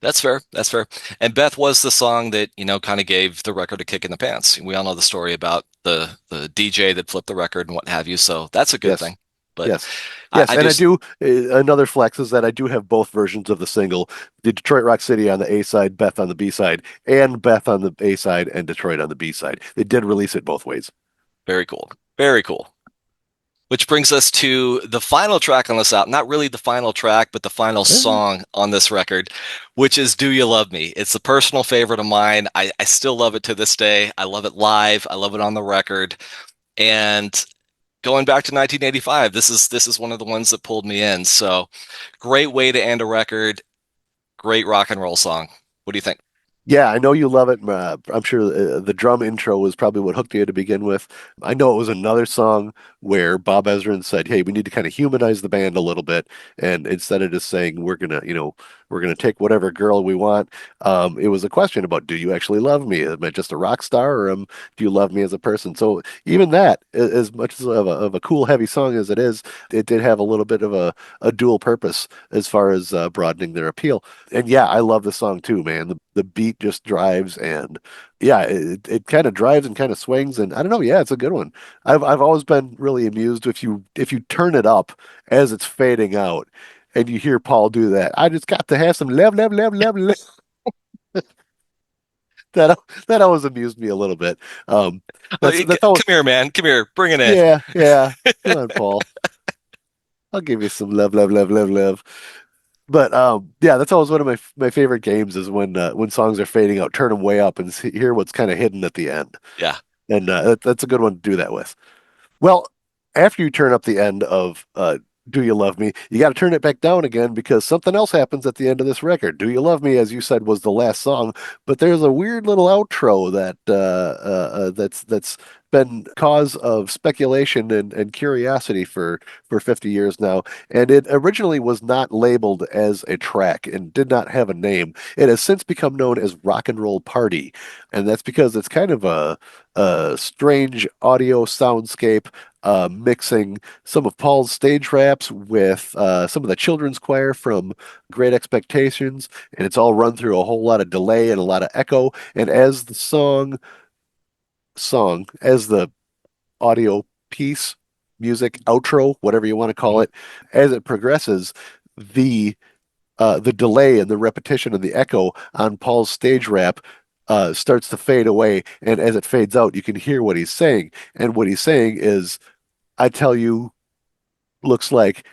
That's fair. That's fair. And Beth was the song that, kind of gave the record a kick in the pants. We all know the story about the DJ that flipped the record and what have you. So that's a good
Yes.
thing. But
Yes.
I,
Yes,
I
and I
just
do. Another flex is that I do have both versions of the single, the Detroit Rock City on the A side, Beth on the B side, and Beth on the A side and Detroit on the B side. They did release it both ways.
very cool. Very cool. Which brings us to the final track on this album. Not really the final track, but the final
Eh.
song on this record, which is Do You Love Me? It's a personal favorite of mine. I still love it to this day. I love it live. I love it on the record. And going back to 1985, this is one of the ones that pulled me in. So great way to end a record. Great rock and roll song. What do you think?
Yeah, I know you love it. I'm sure the drum intro was probably what hooked you to begin with. I know it was another song where Bob Ezrin said, "Hey, we need to kind of humanize the band a little bit," and instead of just saying we're gonna take whatever girl we want, it was a question about, do you actually love me? Am I just a rock star, or do you love me as a person? So even that, as much as of a cool, heavy song as it is, it did have a little bit of a dual purpose as far as broadening their appeal. And yeah, I love the song too, man. The beat just drives, and yeah, it kind of drives and kind of swings, and I don't know, yeah, it's a good one. I've always been really amused if you turn it up as it's fading out and you hear Paul do that. I just got to have some love, love, love, love, love. That that always amused me a little bit. Um, that's always
Come here, man. Come here. Bring it in.
yeah, yeah. Come on, Paul. I'll give you some love, love, love, love, love. But yeah, that's always one of my favorite games is when songs are fading out, turn them way up and hear what's kind of hidden at the end.
Yeah.
And that's a good one to do that with. Well, after you turn up the end of Do You Love Me, you got to turn it back down again because something else happens at the end of this record. Do You Love Me, as you said, was the last song, but there's a weird little outro that's been cause of speculation and curiosity for 50 years now. And it originally was not labeled as a track and did not have a name. It has since become known as Rock and Roll Party, and that's because it's kind of a strange audio soundscape mixing some of Paul's stage raps with some of the children's choir from Great Expectations, and it's all run through a whole lot of delay and a lot of echo. And as the as the audio piece, music, outro, whatever you want to call
Mhm.
it, as it progresses, the the delay and the repetition and the echo on Paul's stage rap starts to fade away, and as it fades out, you can hear what he's saying, and what he's saying is, "I tell you, looks like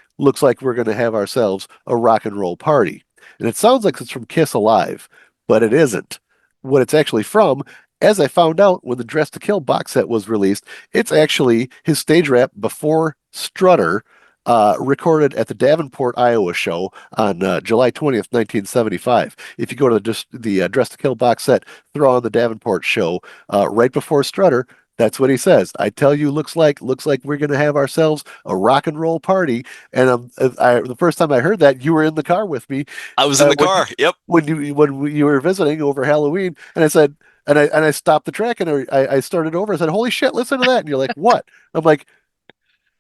we're going to have ourselves a rock and roll party." And it sounds like it's from Kiss Alive, but it isn't. What it's actually from, as I found out when the Dress to Kill box set was released, it's actually his stage rap before Strutter recorded at the Davenport, Iowa show on July 20th, 1975. If you go to the Dress to Kill box set, throw on the Davenport show right before Strutter. That's what he says. I tell you, looks like we're gonna have ourselves a rock and roll party. And the first time I heard that, you were in the car with me
I was in the
when
car. Yep.
you were visiting over Halloween, and I said, and I stopped the track and I started over. I said, "Holy shit, listen to that!" And you're like, "What?" I'm like,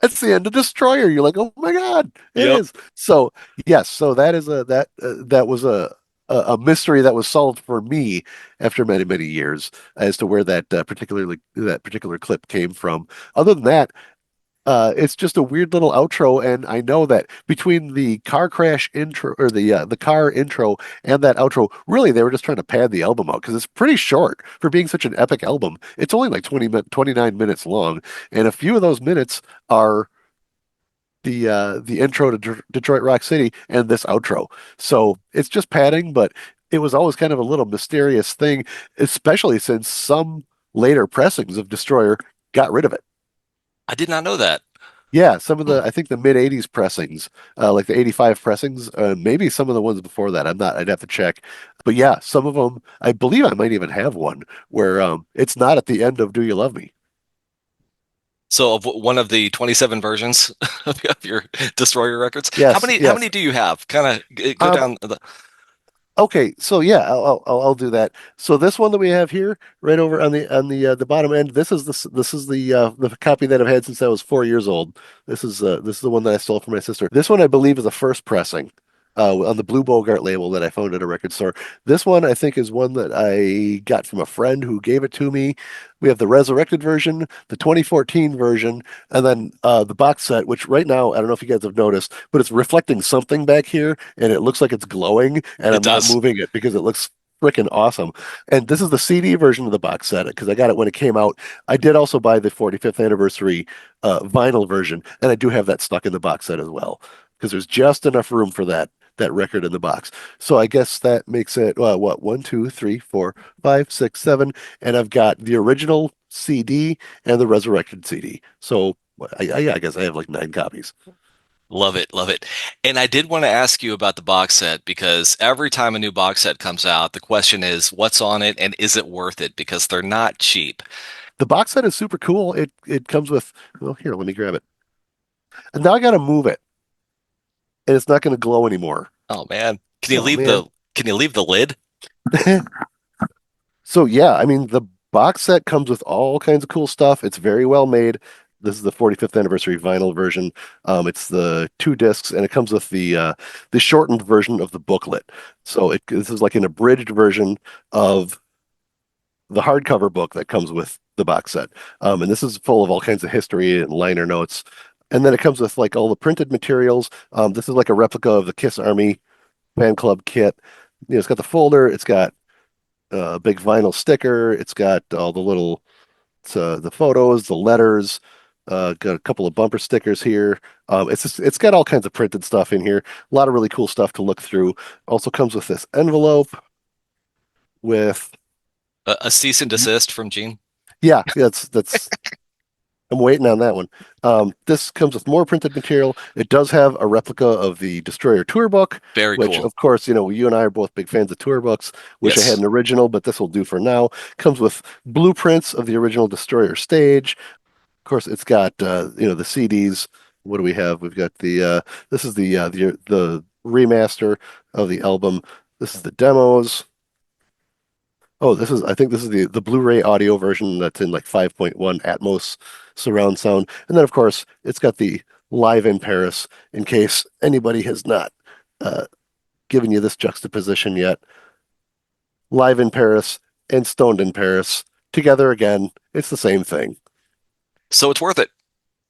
"It's the end of Destroyer." You're like, "Oh my God, it
Yep.
is." So yes, so that was a mystery that was solved for me after many years as to where that particular clip came from. Other than that, it's just a weird little outro, and I know that between the car crash intro or the car intro and that outro, really they were just trying to pad the album out because it's pretty short for being such an epic album. It's only like 29 minutes long, and a few of those minutes are the intro to Detroit Rock City and this outro. So it's just padding, but it was always kind of a little mysterious thing, especially since some later pressings of Destroyer got rid of it.
I did not know that.
Yeah, some of
Hmm.
the I think the mid '80s pressings, like the '85 pressings, maybe some of the ones before that. I'd have to check, but yeah, some of them. I believe I might even have one where it's not at the end of "Do You Love Me."
So of one of the 27 versions of your Destroyer records, how
Yes,
many
yes.
do you have? Kind of go
Um,
down the
Okay, so yeah, I'll do that. So this one that we have here, right over on the bottom end, this is the copy that I've had since I was 4 years old. This is the one that I stole from my sister. This one I believe is a first pressing, on the Blue Bogart label that I found at a record store. This one I think is one that I got from a friend who gave it to me. We have the resurrected version, the 2014 version, and then the box set, which right now I don't know if you guys have noticed, but it's reflecting something back here, and it looks like it's glowing, and
It
I'm not
does.
moving it because it looks freaking awesome. And this is the CD version of the box set because I got it when it came out. I did also buy the 45th anniversary vinyl version, and I do have that stuck in the box set as well because there's just enough room for that record in the box. So I guess that makes it what, one, two, three, four, five, six, seven, and I've got the original CD and the resurrected CD. So I guess I have like 9 copies.
Love it, love it. And I did want to ask you about the box set because every time a new box set comes out, the question is what's on it and is it worth it? Because they're not cheap.
The box set is super cool. It comes with, well, here, let me grab it. And now I got to move it, and it's not going to glow anymore.
Oh man.
Oh man.
Can you leave the lid?
So yeah, I mean the box set comes with all kinds of cool stuff. It's very well made. This is the 45th anniversary vinyl version. It's the 2 discs, and it comes with the shortened version of the booklet. So this is like an abridged version of the hardcover book that comes with the box set. And this is full of all kinds of history and liner notes. And then it comes with like all the printed materials. This is like a replica of the Kiss Army fan club kit. It's got the folder. It's got a big vinyl sticker. It's got all the photos, the letters. Got a couple of bumper stickers here. It's got all kinds of printed stuff in here. A lot of really cool stuff to look through. Also comes with this envelope with
A cease and desist from Gene?
yeah, that's I'm waiting on that one. This comes with more printed material. It does have a replica of the Destroyer tour book,
Very
which,
cool.
of course, you and I are both big fans of tour books. Wish I had
Yes.
an original, but this will do for now. Comes with blueprints of the original Destroyer stage. Of course, it's got the CDs. What do we have? We've got this is the remaster of the album. This is the demos. Oh, I think this is the Blu-ray audio version that's in like 5.1 Atmos surround sound. And then of course, it's got the Live in Paris in case anybody has not uh, given you this juxtaposition yet. Live in Paris and Stoned in Paris together again. It's the same thing.
So it's worth it.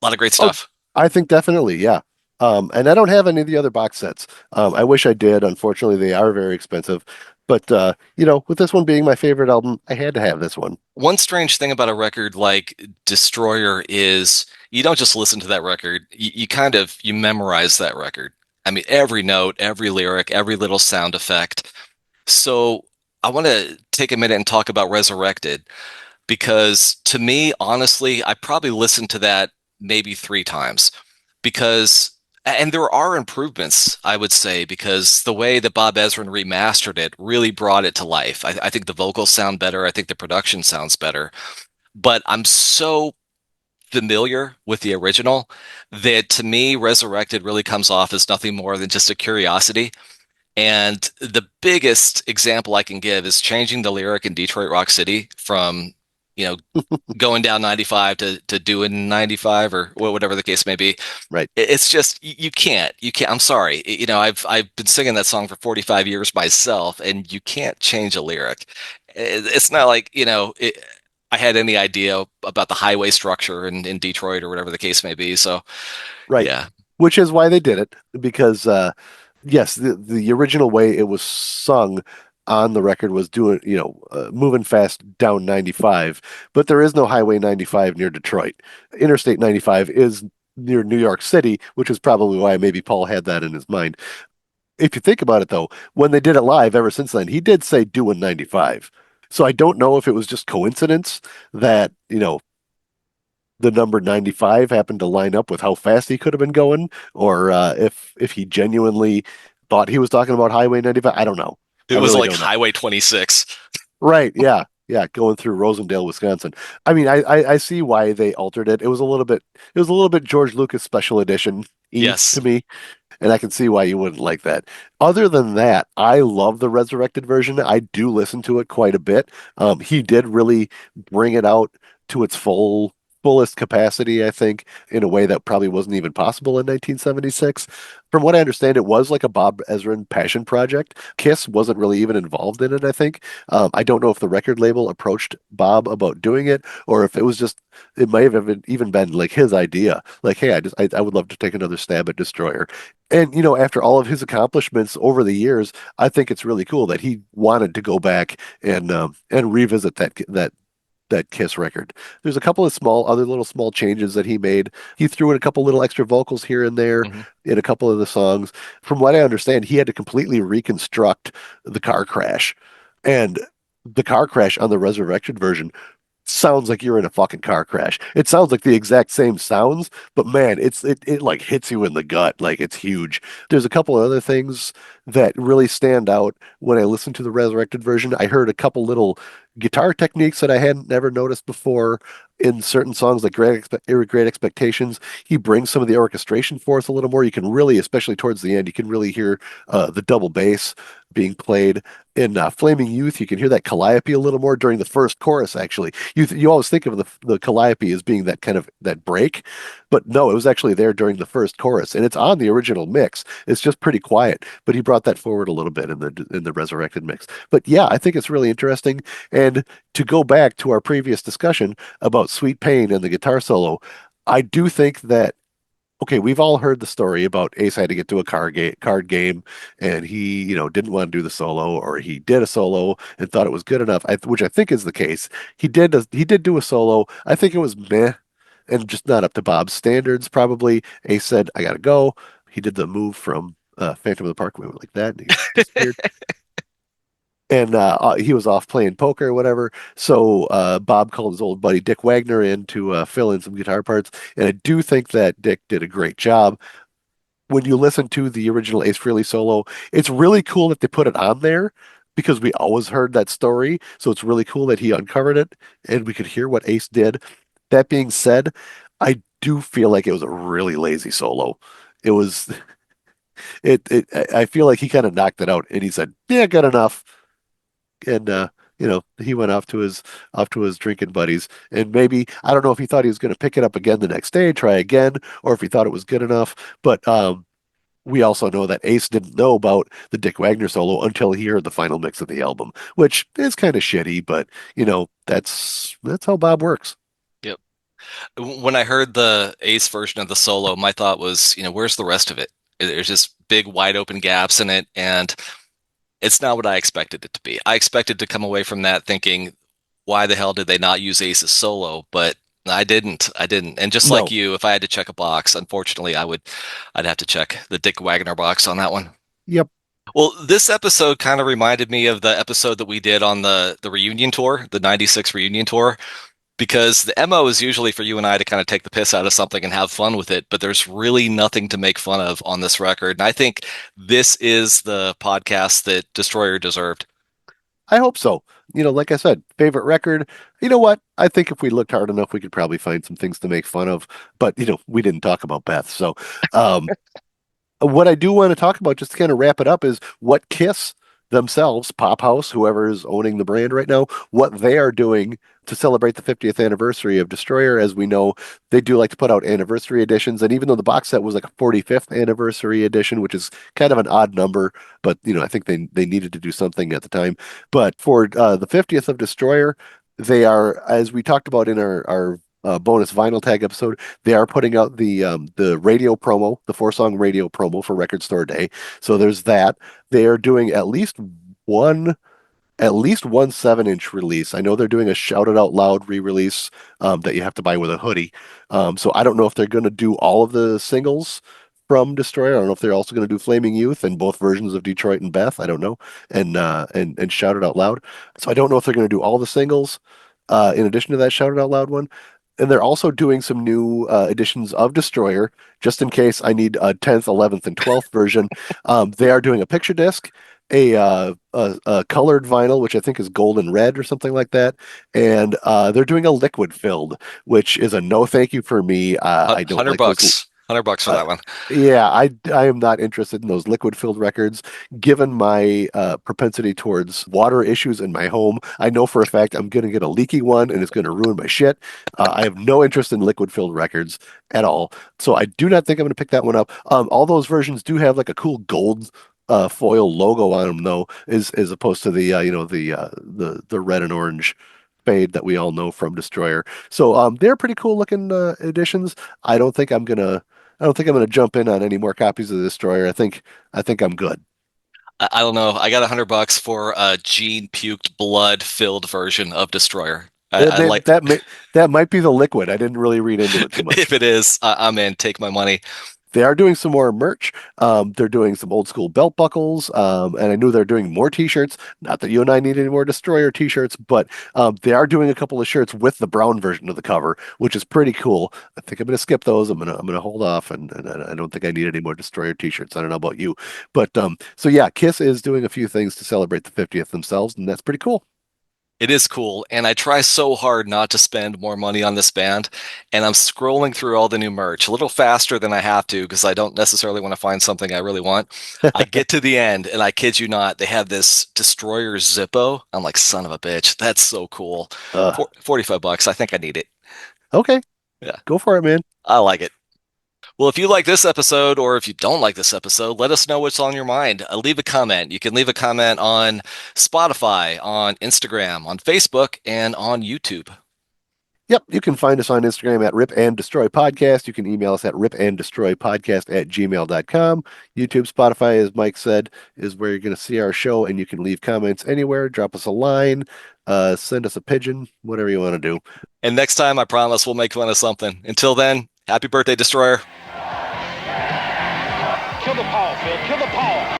A lot of great
Oh,
stuff.
I think definitely, yeah. And I don't have any of the other box sets. I wish I did. Unfortunately, they are very expensive. But with this one being my favorite album, I had to have this one.
One strange thing about a record like Destroyer is you don't just listen to that record, you kind of you memorize that record. I mean, every note, every lyric, every little sound effect. So I want to take a minute and talk about Resurrected because to me, honestly, I probably listened to that maybe 3 times because And there are improvements, I would say, because the way that Bob Ezrin remastered it really brought it to life. I think the vocals sound better. I think the production sounds better. But I'm so familiar with the original that to me, Resurrected really comes off as nothing more than just a curiosity. And the biggest example I can give is changing the lyric in Detroit Rock City from, you know, going down 95 to doing 95 or whatever the case may be.
Right.
It's just you can't. I'm sorry. I've been singing that song for 45 years myself, and you can't change a lyric. It's not like, I had any idea about the highway structure in Detroit or whatever the case may be. So
Right.
yeah.
Which is why they did it, because yes, the original way it was sung on the record was doing, moving fast down 95, but there is no Highway 95 near Detroit. Interstate 95 is near New York City, which is probably why maybe Paul had that in his mind. If you think about it though, when they did it live ever since then, he did say doing 95. So I don't know if it was just coincidence that, the number 95 happened to line up with how fast he could have been going, or if he genuinely thought he was talking about Highway 95. I don't know.
It
I
was
really
like
don't know.
Highway 26.
Right, yeah. Yeah, going through Rosendale, Wisconsin. I mean, I see why they altered it. It was a little bit George Lucas special edition E
Yes.
to me, and I can see why you wouldn't like that. Other than that, I love the resurrected version. I do listen to it quite a bit. He did really bring it out to its fullest capacity, I think, in a way that probably wasn't even possible in 1976. From what I understand, it was like a Bob Ezrin passion project. Kiss wasn't really even involved in it, I think. I don't know if the record label approached Bob about doing it, or if it was just, it might have even been like his idea. Like, hey, I would love to take another stab at Destroyer. And after all of his accomplishments over the years, I think it's really cool that he wanted to go back and revisit that Kiss record. There's a couple of other little small changes that he made. He threw in a couple little extra vocals here and there
Hmm.
in a couple of the songs. From what I understand, he had to completely reconstruct the car crash. And the car crash on the resurrection version sounds like you're in a fucking car crash. It sounds like the exact same sounds, but man, it like hits you in the gut. Like it's huge. There's a couple of other things that really stand out when I listen to the resurrected version. I heard a couple little guitar techniques that I hadn't never noticed before in certain songs, like Great Expectations. He brings some of the orchestration forth a little more. You can really, especially towards the end, you can really hear the double bass being played. In Flaming Youth, you can hear that calliope a little more during the first chorus. Actually, you always think of the calliope as being that kind of that break, but no, it was actually there during the first chorus, and it's on the original mix. It's just pretty quiet, but he brought that forward a little bit in the resurrected mix. But yeah, I think it's really interesting. And to go back to our previous discussion about Sweet Pain and the guitar solo, I do think that okay, we've all heard the story about Ace had to get to a card game, and he, didn't want to do the solo, or he did a solo and thought it was good enough, which I think is the case. He did do a solo. I think it was meh, and just not up to Bob's standards. Probably Ace said, "I gotta go." He did the move from Phantom of the Park, went like that, and he disappeared. And he was off playing poker or whatever. So Bob called his old buddy Dick Wagner in to fill in some guitar parts. And I do think that Dick did a great job. When you listen to the original Ace Frehley solo, it's really cool that they put it on there because we always heard that story. So it's really cool that he uncovered it and we could hear what Ace did. That being said, I do feel like it was a really lazy solo. It was I feel like he kind of knocked it out and he said, "Yeah, good enough." And he went off to his drinking buddies, and maybe I don't know if he thought he was going to pick it up again the next day, try again, or if he thought it was good enough. But we also know that Ace didn't know about the Dick Wagner solo until he heard the final mix of the album, which is kind of shitty, but that's how Bob works.
Yep. When I heard the Ace version of the solo, my thought was, where's the rest of it? There's just big, wide open gaps in it, and it's not what I expected it to be. I expected to come away from that thinking, why the hell did they not use Ace's solo? But I didn't. I didn't. And just like
No.
you, if I had to check a box, unfortunately, I'd have to check the Dick Wagner box on that one.
Yep.
Well, this episode kind of reminded me of the episode that we did on the reunion tour, the 96 reunion tour. because the MO is usually for you and I to kind of take the piss out of something and have fun with it, but there's really nothing to make fun of on this record. And I think this is the podcast that Destroyer deserved.
I hope so. Like I said, favorite record. You know what? I think if we looked hard enough, we could probably find some things to make fun of. But we didn't talk about Beth. So, um, what I do want to talk about, just to kind of wrap it up, is what Kiss themselves, Pop House, whoever is owning the brand right now, what they are doing to celebrate the 50th anniversary of Destroyer. As we know, they do like to put out anniversary editions, and even though the box set was like a 45th anniversary edition, which is kind of an odd number, but I think they needed to do something at the time. But for the 50th of Destroyer, they are, as we talked about in our bonus vinyl tag episode, they are putting out the radio promo, the 4-song radio promo for Record Store Day. So there's that. They are doing one at least one 7-inch release. I know they're doing a Shout It Out Loud re-release that you have to buy with a hoodie. So I don't know if they're going to do all of the singles from Destroyer. I don't know if they're also going to do Flaming Youth and both versions of Detroit and Beth. I don't know, and Shout It Out Loud. So I don't know if they're going to do all the singles in addition to that Shout It Out Loud one. And they're also doing some new editions of Destroyer, just in case I need a 10th, 11th, and 12th version. They are doing a picture disc, a colored vinyl, which I think is gold and red or something like that, and they're doing a liquid filled, which is a no thank you for me. I don't
Hundred
like those.
bucks. $100 for
Uh,
that one.
yeah, I am not interested in those liquid filled records. Given my propensity towards water issues in my home, I know for a fact I'm going to get a leaky one and it's going to ruin my shit. I have no interest in liquid filled records at all, so I do not think I'm going to pick that one up. All those versions do have like a cool gold foil logo on them, though, as opposed to the the red and orange fade that we all know from Destroyer. So they're pretty cool looking editions. I don't think I'm gonna I don't think I'm going to jump in on any more copies of the Destroyer. I think I'm good.
I don't know. I got $100 for a gene puked blood filled version of Destroyer. I like
That might be the liquid. I didn't really read into it too much.
if it is, I'm in. Take my money.
They are doing some more merch. They're doing some old school belt buckles, and I knew they're doing more T-shirts. Not that you and I need any more Destroyer T-shirts, but they are doing a couple of shirts with the brown version of the cover, which is pretty cool. I think I'm going to skip those. I'm gonna hold off, and I don't think I need any more Destroyer T-shirts. I don't know about you, but so yeah, Kiss is doing a few things to celebrate the 50th themselves, and that's pretty cool.
It is cool, and I try so hard not to spend more money on this band. And I'm scrolling through all the new merch a little faster than I have to because I don't necessarily want to find something I really want. I get to the end, and I kid you not, they have this Destroyer Zippo. I'm like, son of a bitch, that's so cool.
Uh,
45 bucks. I think I need it.
okay,
Yeah,
go for it, man.
I like it. Well, if you like this episode or if you don't like this episode, let us know what's on your mind. Leave a comment. You can leave a comment on Spotify, on Instagram, on Facebook, and on YouTube.
Yep, you can find us on Instagram at Rip and Destroy Podcast. You can email us at ripandDestroyPodcast@gmail.com. YouTube, Spotify, as Mike said, is where you're going to see our show, and you can leave comments anywhere. Drop us a line, send us a pigeon, whatever you want to do.
And next time, I promise we'll make fun of something. Until then, happy birthday, Destroyer.
Kill the power, Phil. Kill the power.